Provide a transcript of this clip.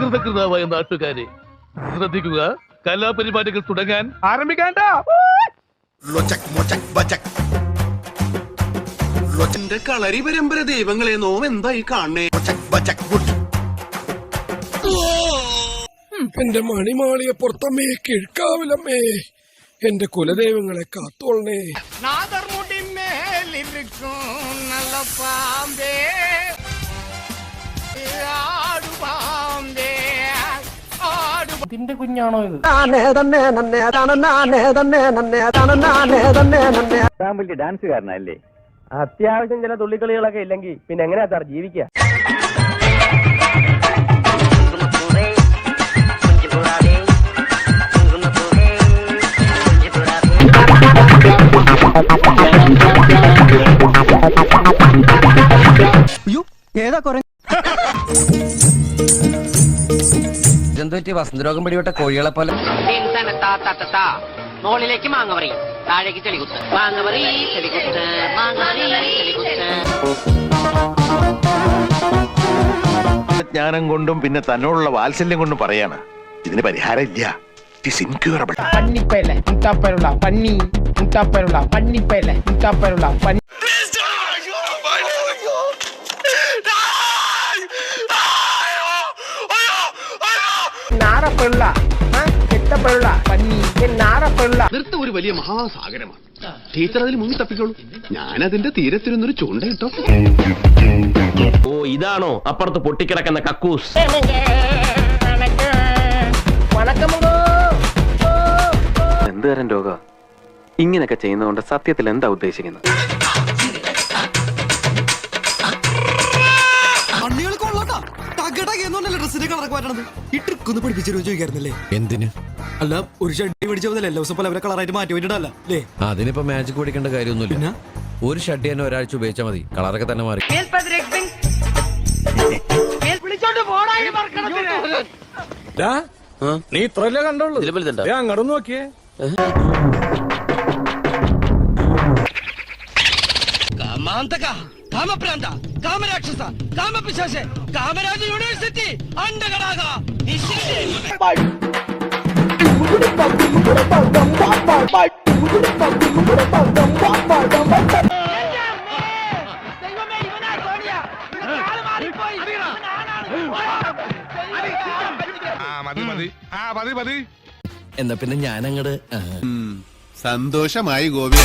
അകൃതകൃതാവായ നാട്ടുകാരെ ശ്രദ്ധിക്കുക, കലാപരിപാടികൾ തുടങ്ങാൻ ആരംഭിക്കാണ്ട. എന്റെ കളരി പരമ്പര ദൈവങ്ങളെ നോം എന്തായി കാണണേ. എന്റെ മണിമാളിയെ പുറത്തമ്മേ കിഴക്കാവിലമ്മേ, എന്റെ കുലദൈവങ്ങളെ കാത്തോളണേ. ഇതിന്റെ കുഞ്ഞാണോ ഇത്? വലിയ ഡാൻസുകാരനല്ലേ? അത്യാവശ്യം ചില തുള്ളിക്കളികളൊക്കെ ഇല്ലെങ്കിൽ പിന്നെ എങ്ങനെയാ സാർ ജീവിക്കുക? ഇതെന്തുപറ്റി വസന്തരോഗം പിടിപെട്ട കോഴികളെ പോലെ? മുകളിലേക്ക് മാങ്ങവറി, താഴേക്ക് ചെളികുത്ത്, മാങ്ങവറി ചെളികുത്ത്, മാങ്ങവറി ചെളികുത്ത്. ജ്ഞാനം കൊണ്ടും പിന്നെ തന്നോടുള്ള വാത്സല്യം കൊണ്ടും പറയാണ്, ഇതിന് പരിഹാരം ഇല്ല. It is incurable. പന്നിപ്പയല്ലേ മുട്ടാപ്പലുള്ള പന്നി, മുട്ടാപ്പലുള്ള പന്നിപ്പയല്ലേ മുട്ടാപ്പലുള്ള പന്നി. നാറപ്പുള്ള കെട്ടപ്പുള്ള പന്നി, നാറപ്പുള്ള. നൃത്തം ഒരു വലിയ മഹാസാഗരമാണ്. ടീച്ചർ അതിൽ മുങ്ങി തപ്പിക്കോളൂ, ഞാനതിന്റെ തീരത്തിരുന്നൊരു ചൂണ്ടയിട്ടോ. ഓ, ഇതാണോ അപ്പുറത്ത് പൊട്ടിക്കിടക്കുന്ന കക്കൂസ്? എന്ത് തരം രോഗ ഇങ്ങനെയൊക്കെ ചെയ്യുന്നതുകൊണ്ട് സത്യത്തിൽ എന്താ ഉദ്ദേശിക്കുന്നത്? എന്തിന്? അല്ല, ഒരു ഷഡ്ഡി മേടിച്ചതല്ലേ എല്ലാ ദിവസം പല കളറായിട്ട് മാറ്റി വേണ്ടിട്ടല്ല അല്ലേ? അതിനിപ്പോ മാജിക് പഠിക്കേണ്ട കാര്യമൊന്നുമില്ല. ഒരു ഷഡ്ഡി തന്നെ ഒരാഴ്ച ഉപയോഗിച്ചാൽ മതി, കളറൊക്കെ തന്നെ മാറി. നീ ഇത്രല്ലേ കണ്ടോളൂ, അങ്ങോട്ട് നോക്കിയേ. കാമാന്തക, കാമപ്രാന്ത, കാമരാക്ഷസ, കാമപിശാച, കാമരാജ യൂണിവേഴ്സിറ്റി അണ്ടകടാക. എന്നാ പിന്നെ ഞാനങ്ങട് സന്തോഷമായി ഗോപി.